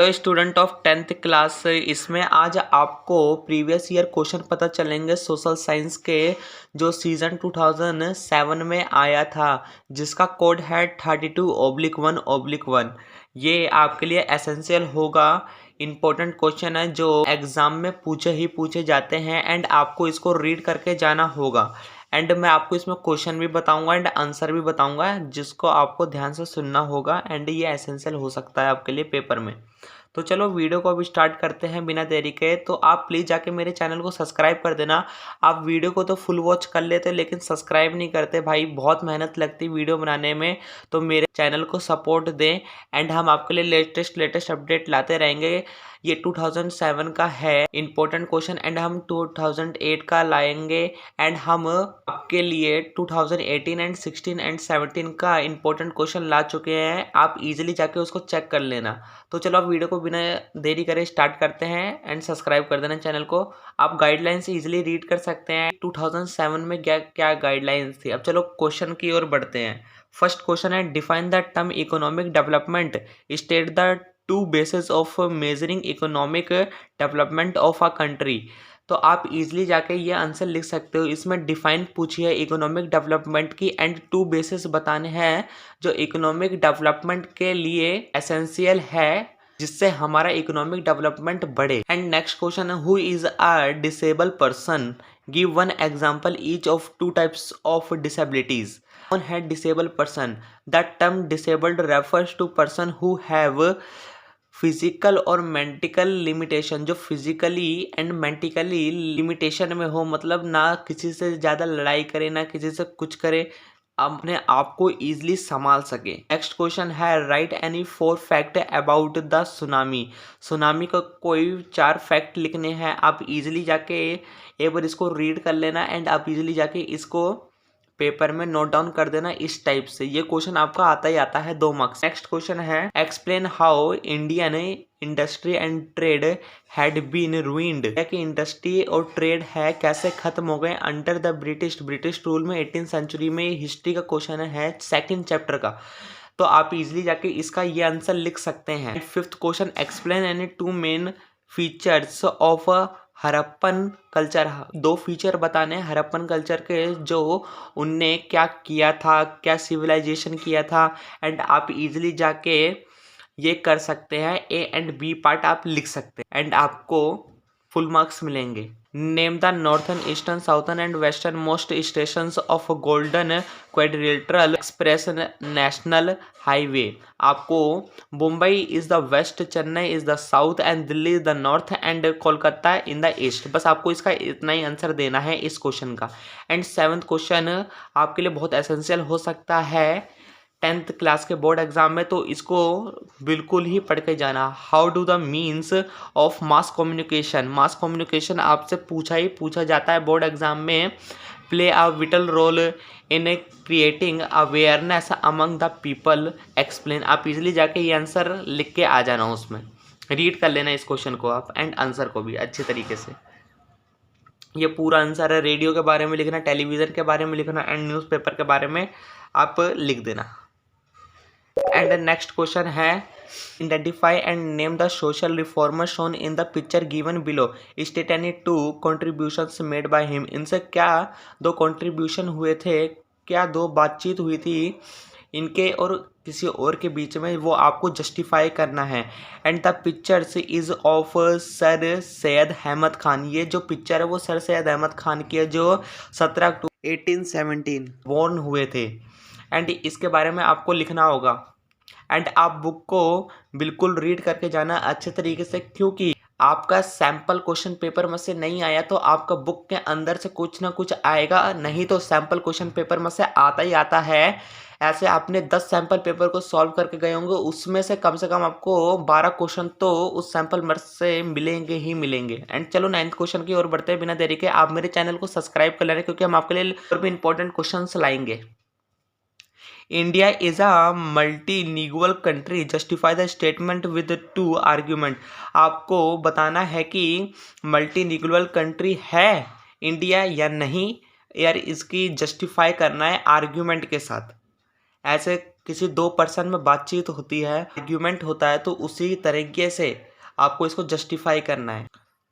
तो student of 10th class, इसमें आज आपको प्रीवियस ईयर क्वेश्चन पता चलेंगे सोशल साइंस के, जो सीजन 2007 में आया था, जिसका कोड है 32/1/1। ये आपके लिए एसेंशियल होगा। इम्पोर्टेंट क्वेश्चन है जो एग्जाम में पूछे जाते हैं एंड आपको इसको रीड करके जाना होगा। एंड मैं आपको इसमें क्वेश्चन भी बताऊंगा एंड आंसर भी बताऊंगा, जिसको आपको ध्यान से सुनना होगा एंड ये एसेंशियल हो सकता है आपके लिए पेपर में। तो चलो वीडियो को अभी स्टार्ट करते हैं बिना देरी के। तो आप प्लीज़ जाके मेरे चैनल को सब्सक्राइब कर देना। आप वीडियो को तो फुल वॉच कर लेते हो लेकिन सब्सक्राइब नहीं करते भाई, बहुत मेहनत लगती है वीडियो बनाने में। तो मेरे चैनल को सपोर्ट दें एंड हम आपके लिए लेटेस्ट अपडेट लाते रहेंगे। ये 2007 का है इम्पोर्टेंट क्वेश्चन एंड हम 2008 का लाएंगे एंड हम आपके लिए 2018 एंड 16 एंड 17 का इम्पोर्टेंट क्वेश्चन ला चुके हैं। आप इजीली जाके उसको चेक कर लेना। तो चलो आप वीडियो को बिना देरी करे स्टार्ट करते हैं एंड सब्सक्राइब कर देना चैनल को। आप गाइडलाइंस इजीली रीड कर सकते हैं 2007 में क्या क्या गाइडलाइंस थी। अब चलो क्वेश्चन की ओर बढ़ते हैं। फर्स्ट क्वेश्चन है, define the term economic development, state the two basis of measuring economic development of a country. तो आप इजीली जाके ये आंसर लिख सकते हो। इसमें डिफाइन पूछी है इकोनॉमिक डेवलपमेंट की एंड टू बेसिस बताने हैं जो इकोनॉमिक डेवलपमेंट के लिए एसेंशियल है, जिससे हमारा इकोनॉमिक डेवलपमेंट बढ़े। एंड नेक्स्ट क्वेश्चन है, who is a disable person, give one example each of two types of disabilities. कौन है disable person? The term disabled refers to person who have physical और mental limitation, जो physically and mentally limitation में हो, मतलब ना किसी से ज़्यादा लड़ाई करे ना किसी से कुछ करे, अपने आप को ईजिली संभाल सके। नेक्स्ट क्वेश्चन है, right any 4 fact about the tsunami. Tsunami का कोई 4 फैक्ट लिखने हैं। आप इजीली जाके एक बार इसको रीड कर लेना एंड आप इजीली जाके इसको पेपर में नोट डाउन कर देना। इस टाइप से ये क्वेश्चन आपका आता ही आता है 2 मार्क्स। नेक्स्ट क्वेश्चन है, explain how Indian industry and trade had been ruined. कि इंडस्ट्री और ट्रेड है कैसे खत्म हो गए अंडर द ब्रिटिश रूल में 18th सेंचुरी में। हिस्ट्री का क्वेश्चन है 2nd चैप्टर का। तो आप इजीली जाके इसका ये आंसर लिख सकते हैं। 5th question, explain any 2 main features of Harappan culture. 2 feature बताने हड़प्पन कल्चर के, जो उनने क्या किया था, क्या सिविलाइजेशन किया था। एंड आप इजीली जाके ये कर सकते हैं, ए एंड बी पार्ट आप लिख सकते हैं एंड आपको फुल मार्क्स मिलेंगे। Name the northern, eastern, southern and western most stations of golden quadrilateral express national highway. आपको Mumbai is the west, Chennai is the south and Delhi is the north and Kolkata in the east. बस आपको इसका इतना ही answer देना है इस question का। And 7th question आपके लिए बहुत एसेंशियल हो सकता है 10th क्लास के बोर्ड एग्जाम में, तो इसको बिल्कुल ही पढ़ के जाना। How do the means of mass communication. Mass communication आपसे पूछा जाता है बोर्ड एग्जाम में। Play a vital role in creating awareness among the people, explain. आप इजीली जाके ये आंसर लिख के आ जाना, उसमें रीड कर लेना इस क्वेश्चन को आप एंड आंसर को भी अच्छे तरीके से। ये पूरा आंसर है। रेडियो के बारे में लिखना, टेलीविज़न के बारे में लिखना एंड न्यूज़पेपर के बारे में आप लिख देना। एंड नेक्स्ट क्वेश्चन है, identify and name the social reformer shown in the picture given below, state any 2 contributions made by him. इनसे क्या 2 कॉन्ट्रीब्यूशन हुए थे, क्या 2 बातचीत हुई थी इनके और किसी और के बीच में, वो आपको जस्टिफाई करना है। And the pictures is of sir Syed Ahmad Khan. ये जो पिक्चर है वो सर सैयद अहमद खान की है, जो 17 अक्टूबर 1817 बॉर्न हुए थे। एंड इसके बारे में आपको लिखना होगा एंड आप बुक को बिल्कुल रीड करके जाना अच्छे तरीके से, क्योंकि आपका सैम्पल क्वेश्चन पेपर में से नहीं आया तो आपका बुक के अंदर से कुछ ना कुछ आएगा, नहीं तो सैम्पल क्वेश्चन पेपर में से आता ही आता है। ऐसे आपने 10 सैम्पल पेपर को सॉल्व करके गए होंगे, उसमें से कम आपको 12 क्वेश्चन तो उस सैम्पल में से मिलेंगे ही मिलेंगे। एंड चलो 9th क्वेश्चन की ओर बढ़ते हैं बिना देरी के। आप मेरे चैनल को सब्सक्राइब कर लेना, क्योंकि हम आपके लिए और भी इंपॉर्टेंट क्वेश्चन लाएंगे। India is a multilingual country, justify the statement with 2 argument. आपको बताना है कि मल्टीलिंगुअल कंट्री है इंडिया या नहीं, यार इसकी जस्टिफाई करना है आर्ग्यूमेंट के साथ। ऐसे किसी दो पर्सन में बातचीत होती है, आर्ग्यूमेंट होता है, तो उसी तरीके से आपको इसको जस्टिफाई करना है।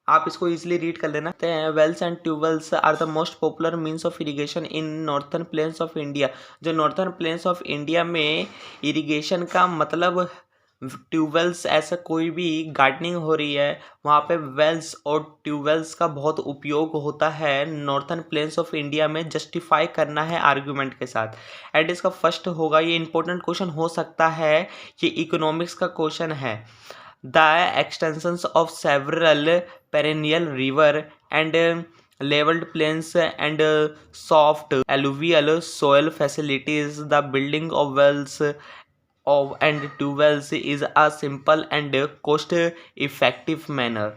आप इसको इजीली रीड कर लेना। Wells and tubewells are the most popular means of irrigation in northern plains of India. जो नॉर्थर्न प्लेन्स ऑफ इंडिया में इरिगेशन का मतलब ट्यूबवेल्स, ऐसा कोई भी गार्डनिंग हो रही है वहाँ पे वेल्स और ट्यूबवेल्स का बहुत उपयोग होता है नॉर्थर्न प्लेन्स ऑफ इंडिया में, जस्टिफाई करना है आर्गुमेंट के साथ। एंड इसका फर्स्ट होगा, ये इंपॉर्टेंट क्वेश्चन हो सकता है, ये इकोनॉमिक्स का क्वेश्चन है। The extensions of several perennial river and leveled plains and soft alluvial soil facilities. The building of wells of and tubewells is a simple and cost effective manner.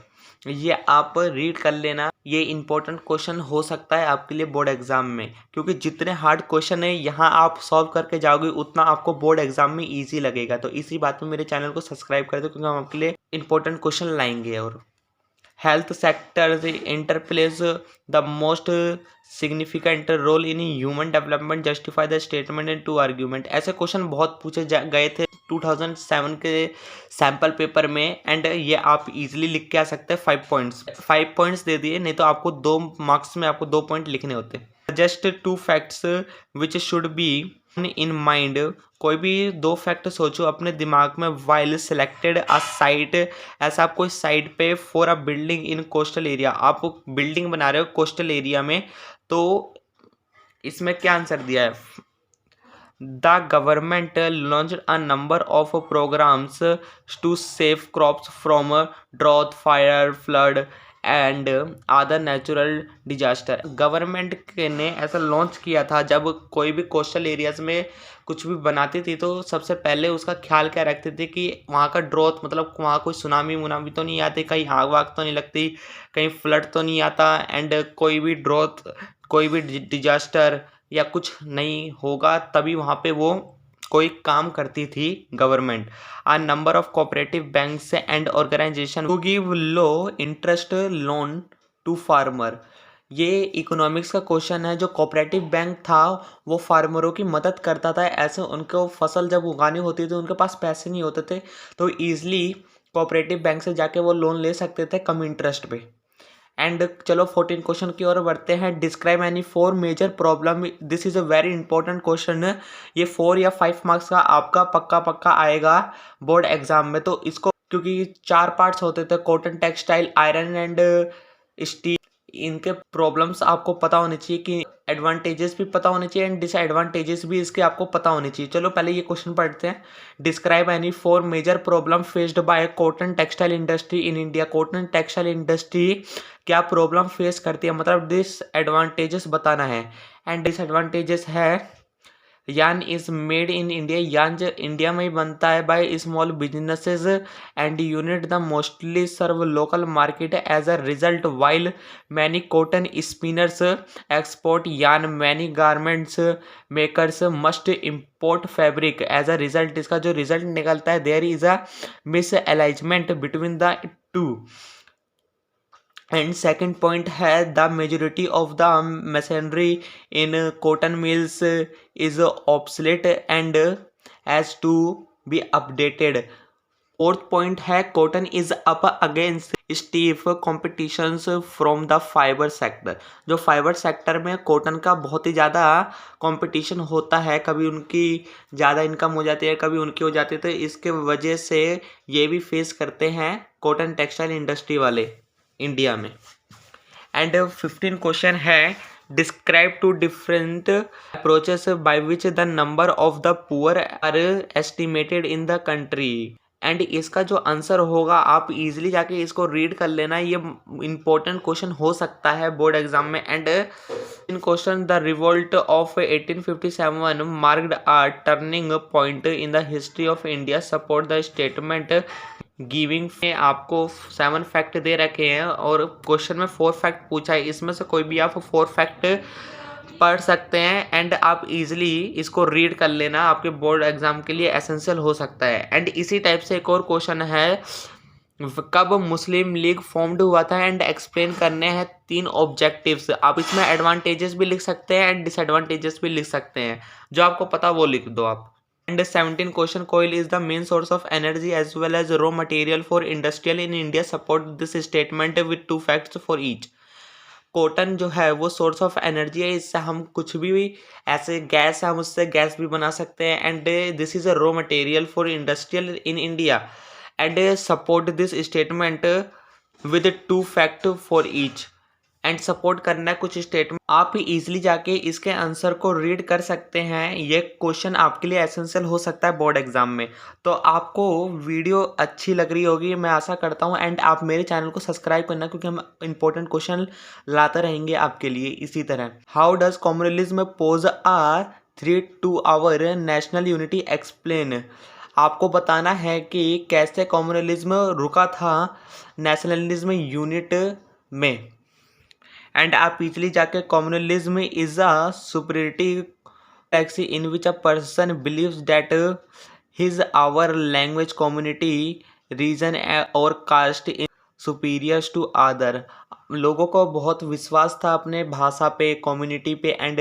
ये आप read कर लेना। ये important question हो सकता है आपके लिए बोर्ड एग्जाम में, क्योंकि जितने हार्ड क्वेश्चन है यहाँ आप सॉल्व करके जाओगे उतना आपको बोर्ड एग्जाम में इजी लगेगा। तो इसी बात में मेरे चैनल को सब्सक्राइब कर दो, क्योंकि हम आपके लिए इंपॉर्टेंट क्वेश्चन लाएंगे। और health sector interplays the most significant role in human development, justify the statement in two argument। ऐसे क्वेश्चन बहुत पूछे गए थे 2007 के सैम्पल पेपर में, एंड ये आप इजीली लिख के आ सकते हैं। 5 पॉइंट्स दे दिए, नहीं तो आपको 2 मार्क्स में आपको 2 पॉइंट लिखने होते। Just 2 facts which should be in mind. कोई भी 2 फैक्ट सोचो अपने दिमाग में वाइल सिलेक्टेड अ साइट। ऐसा आप कोई साइट पे for a building in coastal area, आप बिल्डिंग बना रहे हो कोस्टल एरिया में, तो इसमें क्या आंसर दिया है? The government launched a number of programmes to save crops from drought, fire, flood and other natural disaster. Government ने ऐसा लॉन्च किया था, जब कोई भी कोस्टल एरियाज में कुछ भी बनाती थी तो सबसे पहले उसका ख्याल क्या रखते थे कि वहाँ का ड्रॉथ, मतलब वहाँ कोई सुनामी मुनामी तो नहीं आती, कहीं आग वाग तो नहीं लगती, कहीं फ्लड तो नहीं आता, एंड कोई भी ड्रॉथ, कोई भी डिजास्टर या कुछ नहीं होगा, तभी वहाँ पे वो कोई काम करती थी government. A number of cooperative banks and organisation to give low interest loan to farmer. ये इकोनॉमिक्स का क्वेश्चन है। जो कोऑपरेटिव बैंक था वो फार्मरों की मदद करता था। ऐसे उनको फसल जब उगानी होती थी उनके पास पैसे नहीं होते थे, तो ईजिली कोऑपरेटिव बैंक से जाके वो लोन ले सकते थे कम इंटरेस्ट पे। एंड चलो 14 क्वेश्चन की ओर बढ़ते हैं। Describe any 4 major problem. This is a very important question. ये 4 या 5 मार्क्स का आपका पक्का आएगा बोर्ड एग्जाम में। तो इसको, क्योंकि 4 पार्ट्स होते थे, cotton, textile, iron and steel, इनके प्रॉब्लम्स आपको पता होने चाहिए, कि एडवांटेजेस भी पता होने चाहिए एंड डिसएडवांटेजेस भी इसके आपको पता होने चाहिए। चलो पहले ये क्वेश्चन पढ़ते हैं। Describe any 4 major problem faced by cotton textile industry in India. Cotton textile industry क्या प्रॉब्लम फेस करती है, मतलब डिसएडवांटेजेस बताना है। एंड डिसएडवांटेजेस है, yarn is made in India. Yarn India में ही बनता है by small businesses and unit the mostly serve local market as a result while many cotton spinners export yarn many garments makers must import fabric as a result. इसका जो result निकलता है, there is a misalignment between the two. And second point है, the majority of the machinery in cotton mills is obsolete and has to be updated. Fourth point है, cotton is up against stiff competitions from the fibre sector. जो fibre sector में cotton का बहुत ही ज़्यादा competition होता है, कभी उनकी ज़्यादा इनकम हो जाती है, कभी उनकी हो जाती है, तो इसके वजह से ये भी फेस करते हैं कॉटन टेक्सटाइल इंडस्ट्री वाले इंडिया में। एंड 15 क्वेश्चन है, describe 2 different approaches by which the number of the poor are estimated in the country. And इसका जो आंसर होगा, आप इजीली जाके इसको रीड कर लेना। ये इंपॉर्टेंट क्वेश्चन हो सकता है बोर्ड एग्जाम में। And in question, the revolt of 1857 marked a turning point in the history of India, support the statement giving. में आपको 7 फैक्ट दे रखे हैं और क्वेश्चन में 4 फैक्ट पूछा है। इसमें से कोई भी आप 4 फैक्ट पढ़ सकते हैं एंड आप इजीली इसको रीड कर लेना, आपके बोर्ड एग्जाम के लिए एसेंशियल हो सकता है। एंड इसी टाइप से एक और क्वेश्चन है, कब मुस्लिम लीग फॉर्म्ड हुआ था, एंड एक्सप्लेन करने हैं 3 ऑब्जेक्टिव्स। आप इसमें एडवांटेजेस भी लिख सकते हैं एंड डिसएडवांटेजेस भी लिख सकते हैं, जो आपको पता वो लिख दो आप। And 17 question, coal is the main source of energy as well as raw material for industrial in India. Support this statement with two facts for each. Cotton जो है वो सोर्स ऑफ एनर्जी है, इससे हम कुछ भी ऐसे गैस है हम उससे गैस भी बना सकते हैं. And this is a raw material for industrial in India. And support this statement with two fact for each. And support करना है कुछ स्टेटमेंट. आप इजीली जाके इसके आंसर को रीड कर सकते हैं. ये क्वेश्चन आपके लिए एसेंशियल हो सकता है बोर्ड एग्जाम में. तो आपको वीडियो अच्छी लग रही होगी मैं आशा करता हूँ. एंड आप मेरे चैनल को सब्सक्राइब करना क्योंकि हम इंपॉर्टेंट क्वेश्चन लाते रहेंगे आपके लिए इसी तरह. How does communalism pose a threat to our national unity, explain. आपको बताना है कि कैसे कम्युनलिज्म रुका था नेशनलिज्म यूनिट में. एंड आप इजली जाके communalism is a superiority taxi in which a person believes that his our language community region और caste in superiors to other. लोगों को बहुत विश्वास था अपने भाषा पे, कम्युनिटी पे एंड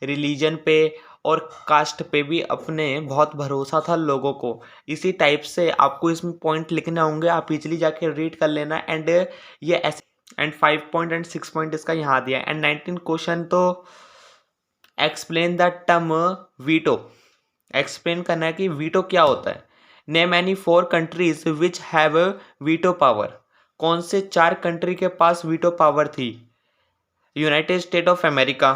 रिलीजन पे और कास्ट पे भी अपने बहुत भरोसा था लोगों को. इसी टाइप से आपको इसमें पॉइंट लिखने होंगे, आप इजली जाके रीड कर लेना. एंड ये ऐसे एंड 5 पॉइंट एंड 6 पॉइंट इसका यहाँ दिया है. एंड 19 क्वेश्चन तो explain the term veto. Explain करना है कि वीटो क्या होता है. Name any 4 countries which have veto power. कौन से 4 कंट्री के पास वीटो पावर थी. United state of America,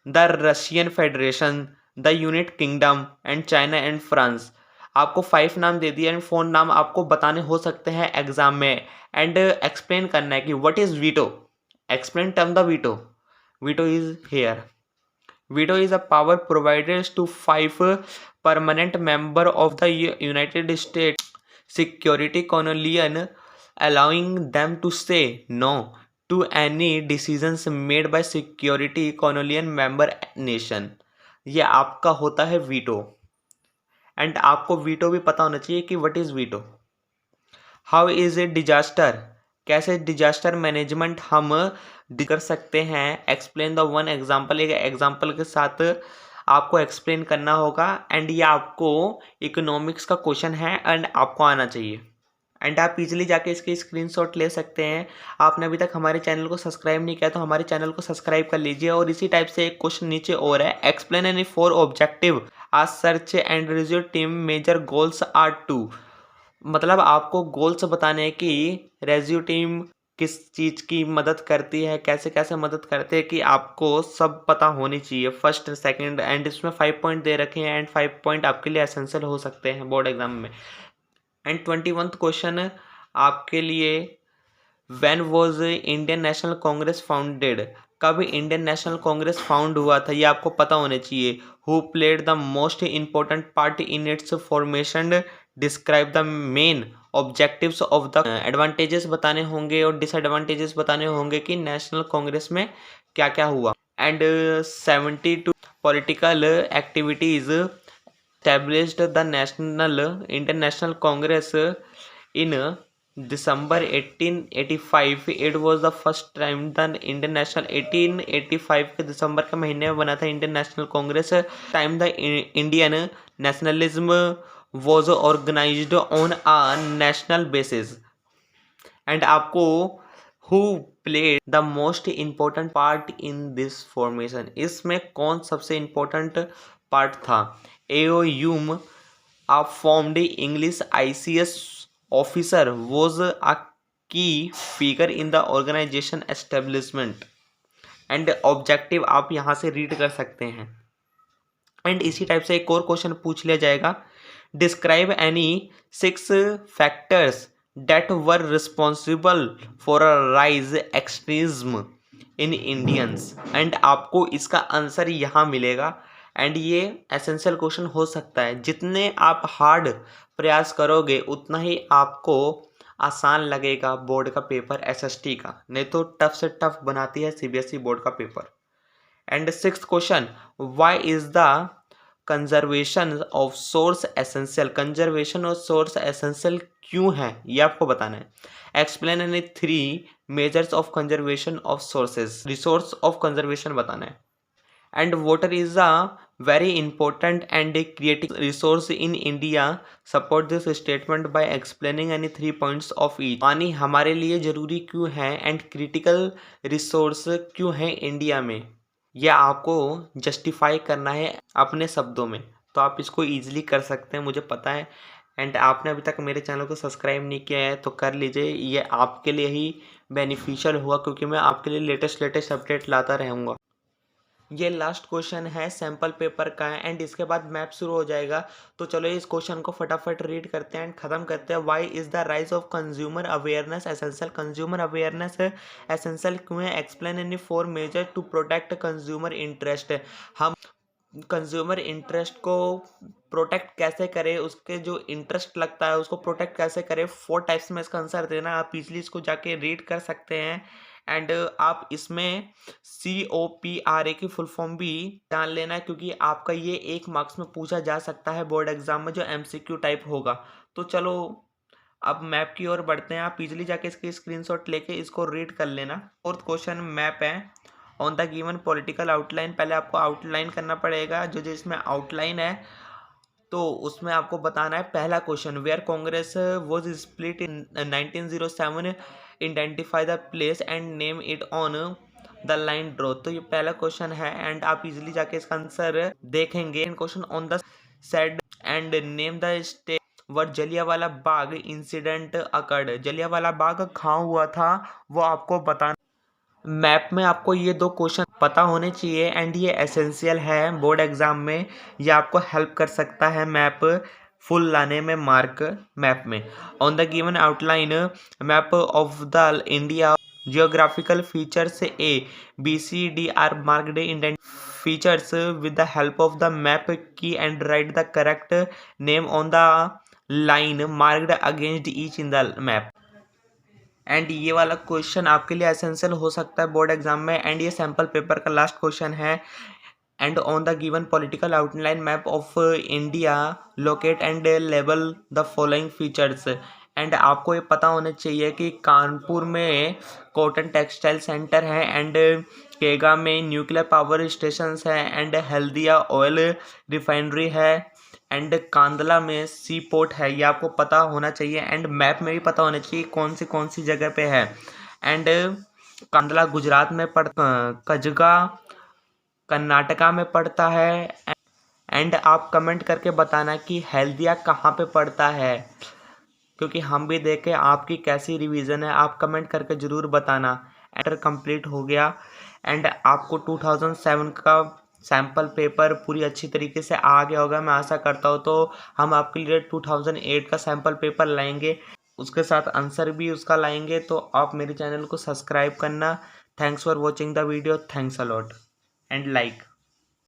the Russian federation, the United kingdom and China and France. आपको 5 नाम दे दिए एंड 4 नाम आपको बताने हो सकते हैं एग्जाम में. एंड एक्सप्लेन करना है कि what is veto. Explain term the veto. Veto is here. Veto is a power provided to 5 permanent member of the united state security कॉलोनियन, allowing them to say no to any decisions made by security colonial member nation. ये आपका होता है veto. And आपको veto भी पता होना चाहिए कि what is veto. How is a disaster. कैसे डिजास्टर मैनेजमेंट हम कर सकते हैं. Explain the one example. एक एग्जाम्पल के साथ आपको एक्सप्लेन करना होगा. एंड ये आपको इकोनॉमिक्स का क्वेश्चन है एंड आपको आना चाहिए. एंड आप इजीली जाके इसके स्क्रीनशॉट ले सकते हैं. आपने अभी तक हमारे चैनल को सब्सक्राइब नहीं किया तो हमारे चैनल को सब्सक्राइब कर लीजिए. और इसी टाइप से एक क्वेश्चन नीचे और है. Explain any 4 objective a search and review team major goals are two. मतलब आपको गोल्स बताने हैं कि रेज्यू टीम किस चीज़ की मदद करती है, कैसे कैसे मदद करते हैं, कि आपको सब पता होनी चाहिए फर्स्ट सेकंड. एंड इसमें 5 पॉइंट दे रखे हैं एंड 5 पॉइंट आपके लिए एसेंशियल हो सकते हैं बोर्ड एग्जाम में. एंड 21th क्वेश्चन आपके लिए. When was Indian national Congress founded. कब इंडियन नेशनल कांग्रेस फाउंड हुआ था ये आपको पता होना चाहिए. Who played the most important part in its formation. Describe the main objectives of the. Advantages बताने होंगे और डिसएडवांटेजेस बताने होंगे कि नेशनल कांग्रेस में क्या क्या हुआ. And 72 political activities established the Indian National Congress in December 1885. It was the first time the Indian National 1885 के दिसंबर के महीने में बना था Indian national Congress. Time the Indian nationalism was organized on a national basis. And आपको who played the most important part in this formation. इसमें कौन सबसे इम्पोर्टेंट पार्ट था. AOUM, a formed English ICS officer, was a key figure in the organization establishment. And objective आप यहाँ से read कर सकते हैं. एंड इसी टाइप से एक और क्वेश्चन पूछ लिया जाएगा. Describe any 6 factors that were responsible for a rise extremism in Indians. And आपको इसका आंसर यहाँ मिलेगा. एंड ये एसेंशियल क्वेश्चन हो सकता है. जितने आप हार्ड प्रयास करोगे उतना ही आपको आसान लगेगा बोर्ड का पेपर SST का. नहीं तो टफ से टफ बनाती है CBSE बोर्ड का paper. And 6th question. Why is the conservation of source essential. Conservation of source essential क्यों है ये आपको बताना है. Explain any 3 measures of conservation of sources. Resource of conservation बताना है. And water is the very important and a creative resource in India. Support this statement by explaining any 3 points of each. पानी हमारे लिए ज़रूरी क्यों है and critical resource क्यों है इंडिया में, यह आपको जस्टिफाई करना है अपने शब्दों में। तो आप इसको ईजिली कर सकते हैं, मुझे पता है। एंड आपने अभी तक मेरे चैनल को सब्सक्राइब नहीं किया है तो कर लीजिए, ये आपके लिए ही बेनिफिशियल हुआ क्योंकि मैं आपके लिए लेटेस्ट अपडेट लाता रहूँगा। ये लास्ट क्वेश्चन है, सैम्पल पेपर का है एंड इसके बाद मैप शुरू हो जाएगा। तो चलो इस क्वेश्चन को फटाफट रीड करते हैं एंड ख़त्म करते हैं। Why is the rise of consumer awareness essential? Consumer awareness essential क्यों है? Explain any 4 major to protect consumer interest. हम कंज्यूमर इंटरेस्ट को प्रोटेक्ट कैसे करें, उसके जो इंटरेस्ट लगता है उसको प्रोटेक्ट कैसे करें, 4 टाइप्स में इसका आंसर देना। आप इजली इसको जाके रीड कर सकते हैं एंड आप इसमें COPRA की फुल फॉर्म भी जान लेना है क्योंकि आपका ये 1 मार्क्स में पूछा जा सकता है बोर्ड एग्जाम में, जो MCQ टाइप होगा। तो चलो अब मैप की ओर बढ़ते हैं। आप इजली जाके इसकी स्क्रीनशॉट लेके इसको रीड कर लेना। 4th क्वेश्चन मैप है। On the given political outline, पहले आपको आउटलाइन करना पड़ेगा जो जो इसमें आउटलाइन है तो उसमें आपको बताना है। पहला question, where Congress was split in 1907, identify the place and name it on the line draw. तो ये पहला क्वेश्चन है एंड आप इजीली जाके इसका आंसर देखेंगे। Question, on the said and name the state where Jallianwala Bagh incident occurred. Jallianwala Bagh कहाँ हुआ था वो आपको बताना। मैप में आपको ये 2 क्वेश्चन पता होने चाहिए एंड ये एसेंशियल है बोर्ड एग्जाम में, ये आपको हेल्प कर सकता है मैप फुल लाने में मार्क मैप में। On the given outline map of the India geographical features A, B, C, D are marked in features with the help of the map की and write the correct name on the line marked against each in the map. And ये वाला question आपके लिए essential हो सकता है board exam में and ये सैम्पल पेपर का लास्ट क्वेश्चन है। And on the given political outline map of India locate and label the following features. And आपको ये पता होना चाहिए कि कानपुर में कॉटन टेक्सटाइल सेंटर है एंड केगा में न्यूक्लियर पावर स्टेशन है एंड हल्दिया ऑयल रिफाइनरी है एंड कांदला में सी पोर्ट है। ये आपको पता होना चाहिए एंड मैप में भी पता होना चाहिए कौन सी जगह पे है। एंड कांदला गुजरात में कजगा कर्नाटका में पड़ता है। एंड आप कमेंट करके बताना कि हल्दिया कहाँ पे पड़ता है क्योंकि हम भी देखें आपकी कैसी रिवीजन है, आप कमेंट करके ज़रूर बताना। एंटर कंप्लीट हो गया एंड आपको 2007 का सैम्पल पेपर पूरी अच्छी तरीके से आ गया होगा, मैं आशा करता हूँ। तो हम आपके लिए 2008 का सैम्पल पेपर लाएंगे, उसके साथ आंसर भी उसका लाएंगे। तो आप मेरे चैनल को सब्सक्राइब करना। Thanks for watching the video, thanks a lot and like.